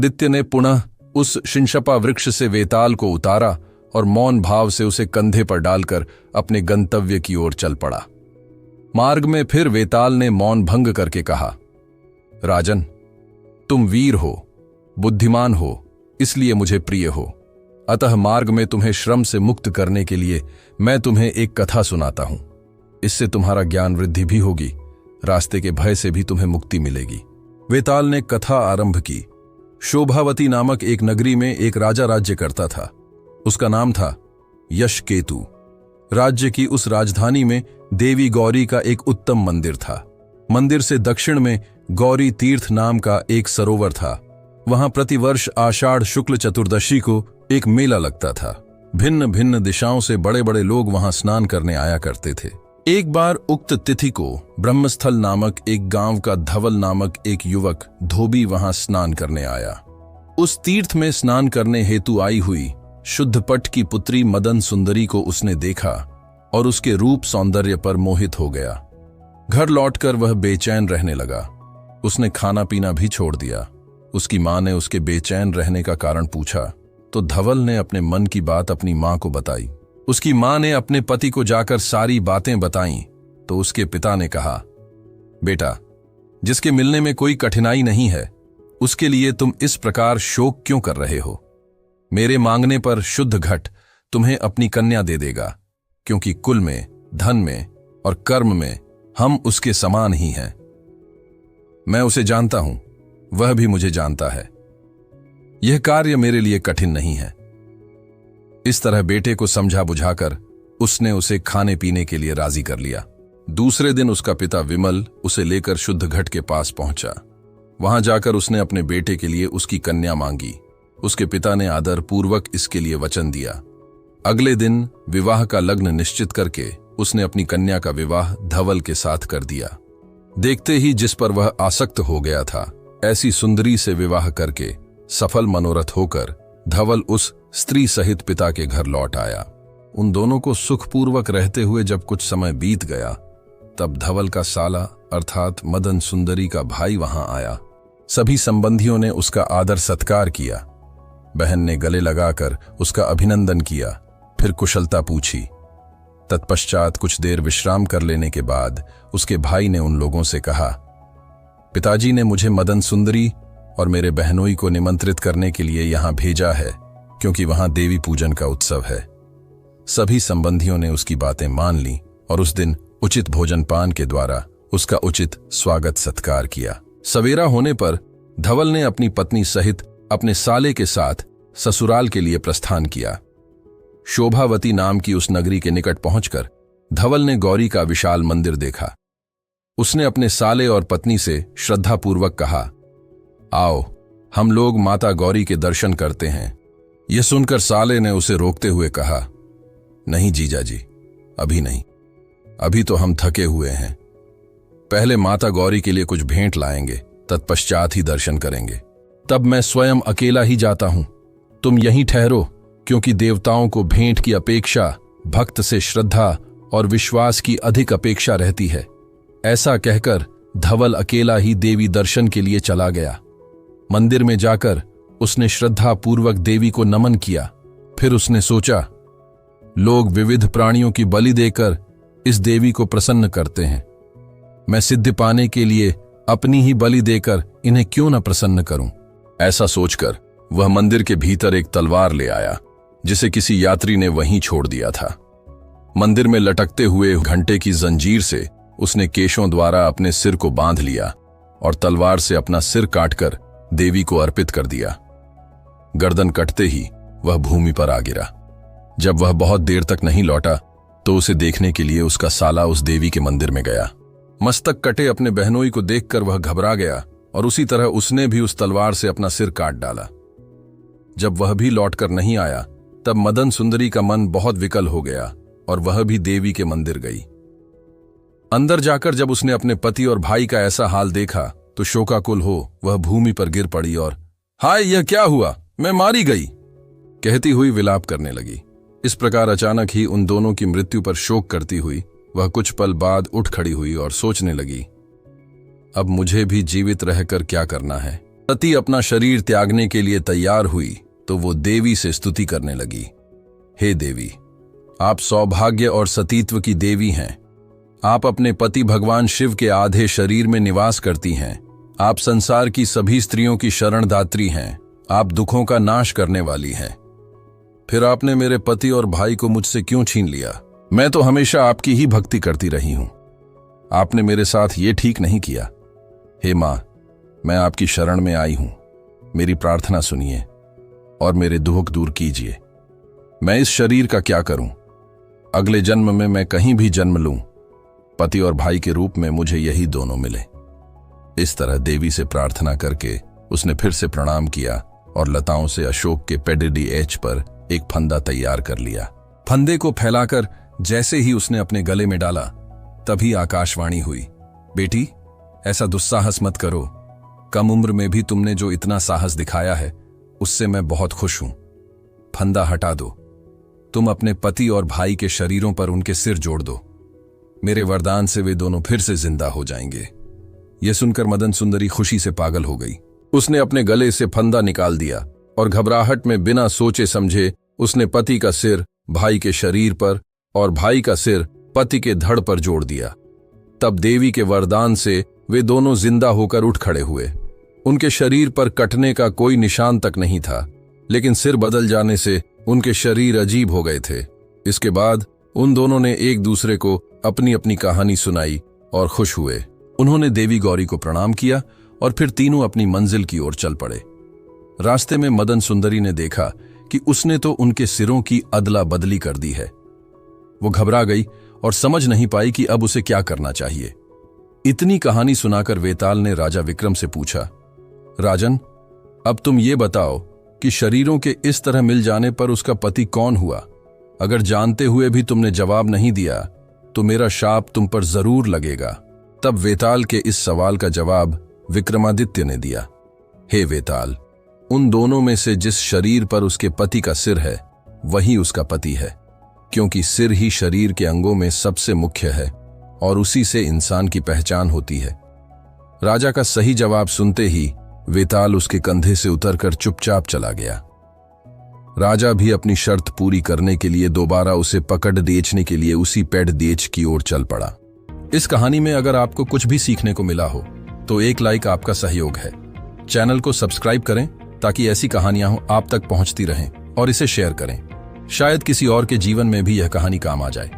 आदित्य ने पुनः उस शिंशपा वृक्ष से वेताल को उतारा और मौन भाव से उसे कंधे पर डालकर अपने गंतव्य की ओर चल पड़ा। मार्ग में फिर वेताल ने मौन भंग करके कहा, राजन, तुम वीर हो, बुद्धिमान हो, इसलिए मुझे प्रिय हो। अतः मार्ग में तुम्हें श्रम से मुक्त करने के लिए मैं तुम्हें एक कथा सुनाता हूं। इससे तुम्हारा ज्ञान वृद्धि भी होगी, रास्ते के भय से भी तुम्हें मुक्ति मिलेगी। वेताल ने कथा आरंभ की। शोभावती नामक एक नगरी में एक राजा राज्य करता था। उसका नाम था यशकेतु। राज्य की उस राजधानी में देवी गौरी का एक उत्तम मंदिर था। मंदिर से दक्षिण में गौरी तीर्थ नाम का एक सरोवर था। वहां प्रतिवर्ष आषाढ़ शुक्ल चतुर्दशी को एक मेला लगता था। भिन्न भिन्न दिशाओं से बड़े बड़े लोग वहां स्नान करने आया करते थे। एक बार उक्त तिथि को ब्रह्मस्थल नामक एक गांव का धवल नामक एक युवक धोबी वहां स्नान करने आया। उस तीर्थ में स्नान करने हेतु आई हुई शुद्धपट की पुत्री मदन सुंदरी को उसने देखा और उसके रूप सौंदर्य पर मोहित हो गया। घर लौटकर वह बेचैन रहने लगा। उसने खाना पीना भी छोड़ दिया। उसकी मां ने उसके बेचैन रहने का कारण पूछा तो धवल ने अपने मन की बात अपनी मां को बताई। उसकी मां ने अपने पति को जाकर सारी बातें बताईं तो उसके पिता ने कहा, बेटा, जिसके मिलने में कोई कठिनाई नहीं है उसके लिए तुम इस प्रकार शोक क्यों कर रहे हो? मेरे मांगने पर शुद्ध घट तुम्हें अपनी कन्या दे देगा, क्योंकि कुल में, धन में और कर्म में हम उसके समान ही हैं। मैं उसे जानता हूं, वह भी मुझे जानता है। यह कार्य मेरे लिए कठिन नहीं है। इस तरह बेटे को समझा बुझाकर उसने उसे खाने पीने के लिए राजी कर लिया। दूसरे दिन उसका पिता विमल उसे लेकर शुद्ध घट के पास पहुंचा। वहां जाकर उसने अपने बेटे के लिए उसकी कन्या मांगी। उसके पिता ने आदर पूर्वक इसके लिए वचन दिया। अगले दिन विवाह का लग्न निश्चित करके उसने अपनी कन्या का विवाह धवल के साथ कर दिया। देखते ही जिस पर वह आसक्त हो गया था, ऐसी सुंदरी से विवाह करके सफल मनोरथ होकर धवल उस स्त्री सहित पिता के घर लौट आया। उन दोनों को सुखपूर्वक रहते हुए जब कुछ समय बीत गया, तब धवल का साला अर्थात मदन सुंदरी का भाई वहां आया। सभी संबंधियों ने उसका आदर सत्कार किया। बहन ने गले लगाकर उसका अभिनंदन किया, फिर कुशलता पूछी। तत्पश्चात कुछ देर विश्राम कर लेने के बाद उसके भाई ने उन लोगों से कहा, पिताजी ने मुझे मदन सुंदरी और मेरे बहनोई को निमंत्रित करने के लिए यहां भेजा है, क्योंकि वहां देवी पूजन का उत्सव है। सभी संबंधियों ने उसकी बातें मान ली और उस दिन उचित भोजन पान के द्वारा उसका उचित स्वागत सत्कार किया। सवेरा होने पर धवल ने अपनी पत्नी सहित अपने साले के साथ ससुराल के लिए प्रस्थान किया। शोभावती नाम की उस नगरी के निकट पहुंचकर धवल ने गौरी का विशाल मंदिर देखा। उसने अपने साले और पत्नी से श्रद्धापूर्वक कहा, आओ, हम लोग माता गौरी के दर्शन करते हैं। यह सुनकर साले ने उसे रोकते हुए कहा, नहीं जीजाजी, अभी नहीं, अभी तो हम थके हुए हैं। पहले माता गौरी के लिए कुछ भेंट लाएंगे, तत्पश्चात ही दर्शन करेंगे। तब मैं स्वयं अकेला ही जाता हूं, तुम यहीं ठहरो, क्योंकि देवताओं को भेंट की अपेक्षा भक्त से श्रद्धा और विश्वास की अधिक अपेक्षा रहती है। ऐसा कहकर धवल अकेला ही देवी दर्शन के लिए चला गया। मंदिर में जाकर उसने श्रद्धा पूर्वक देवी को नमन किया। फिर उसने सोचा, लोग विविध प्राणियों की बलि देकर इस देवी को प्रसन्न करते हैं, मैं सिद्धि पाने के लिए अपनी ही बलि देकर इन्हें क्यों न प्रसन्न करूं। ऐसा सोचकर वह मंदिर के भीतर एक तलवार ले आया, जिसे किसी यात्री ने वहीं छोड़ दिया था। मंदिर में लटकते हुए घंटे की जंजीर से उसने केशों द्वारा अपने सिर को बांध लिया और तलवार से अपना सिर काटकर देवी को अर्पित कर दिया। गर्दन कटते ही वह भूमि पर आ गिरा। जब वह बहुत देर तक नहीं लौटा तो उसे देखने के लिए उसका साला उस देवी के मंदिर में गया। मस्तक कटे अपने बहनोई को देखकर वह घबरा गया और उसी तरह उसने भी उस तलवार से अपना सिर काट डाला। जब वह भी लौटकर नहीं आया, तब मदन सुंदरी का मन बहुत विकल हो गया और वह भी देवी के मंदिर गई। अंदर जाकर जब उसने अपने पति और भाई का ऐसा हाल देखा तो शोकाकुल हो वह भूमि पर गिर पड़ी और हाय, यह क्या हुआ, मैं मारी गई, कहती हुई विलाप करने लगी। इस प्रकार अचानक ही उन दोनों की मृत्यु पर शोक करती हुई वह कुछ पल बाद उठ खड़ी हुई और सोचने लगी, अब मुझे भी जीवित रहकर क्या करना है। सती अपना शरीर त्यागने के लिए तैयार हुई तो वो देवी से स्तुति करने लगी। हे देवी, आप सौभाग्य और सतीत्व की देवी हैं। आप अपने पति भगवान शिव के आधे शरीर में निवास करती हैं। आप संसार की सभी स्त्रियों की शरणदात्री हैं। आप दुखों का नाश करने वाली हैं। फिर आपने मेरे पति और भाई को मुझसे क्यों छीन लिया? मैं तो हमेशा आपकी ही भक्ति करती रही हूं। आपने मेरे साथ ये ठीक नहीं किया। हे मां, मैं आपकी शरण में आई हूं। मेरी प्रार्थना सुनिए और मेरे दुख दूर कीजिए। मैं इस शरीर का क्या करूं? अगले जन्म में मैं कहीं भी जन्म लूं, पति और भाई के रूप में मुझे यही दोनों मिले। इस तरह देवी से प्रार्थना करके उसने फिर से प्रणाम किया और लताओं से अशोक के पेडिडी एच पर एक फंदा तैयार कर लिया। फंदे को फैलाकर जैसे ही उसने अपने गले में डाला, तभी आकाशवाणी हुई, बेटी, ऐसा दुस्साहस मत करो। कम उम्र में भी तुमने जो इतना साहस दिखाया है, उससे मैं बहुत खुश हूं। फंदा हटा दो। तुम अपने पति और भाई के शरीरों पर उनके सिर जोड़ दो। मेरे वरदान से वे दोनों फिर से जिंदा हो जाएंगे। यह सुनकर मदन सुंदरी खुशी से पागल हो गई। उसने अपने गले से फंदा निकाल दिया और घबराहट में बिना सोचे समझे उसने पति का सिर भाई के शरीर पर और भाई का सिर पति के धड़ पर जोड़ दिया। तब देवी के वरदान से वे दोनों जिंदा होकर उठ खड़े हुए। उनके शरीर पर कटने का कोई निशान तक नहीं था, लेकिन सिर बदल जाने से उनके शरीर अजीब हो गए थे। इसके बाद उन दोनों ने एक दूसरे को अपनी अपनी कहानी सुनाई और खुश हुए। उन्होंने देवी गौरी को प्रणाम किया और फिर तीनों अपनी मंजिल की ओर चल पड़े। रास्ते में मदन सुंदरी ने देखा कि उसने तो उनके सिरों की अदला बदली कर दी है। वो घबरा गई और समझ नहीं पाई कि अब उसे क्या करना चाहिए। इतनी कहानी सुनाकर वेताल ने राजा विक्रम से पूछा, राजन, अब तुम ये बताओ कि शरीरों के इस तरह मिल जाने पर उसका पति कौन हुआ? अगर जानते हुए भी तुमने जवाब नहीं दिया तो मेरा शाप तुम पर जरूर लगेगा। तब वेताल के इस सवाल का जवाब विक्रमादित्य ने दिया। हे वेताल, उन दोनों में से जिस शरीर पर उसके पति का सिर है, वही उसका पति है, क्योंकि सिर ही शरीर के अंगों में सबसे मुख्य है और उसी से इंसान की पहचान होती है। राजा का सही जवाब सुनते ही वेताल उसके कंधे से उतरकर चुपचाप चला गया। राजा भी अपनी शर्त पूरी करने के लिए दोबारा उसे पकड़ बेचने के लिए उसी पेड़ देच की ओर चल पड़ा। इस कहानी में अगर आपको कुछ भी सीखने को मिला हो तो एक लाइक आपका सहयोग है। चैनल को सब्सक्राइब करें ताकि ऐसी कहानियां आप तक पहुंचती रहें और इसे शेयर करें। शायद किसी और के जीवन में भी यह कहानी काम आ जाए।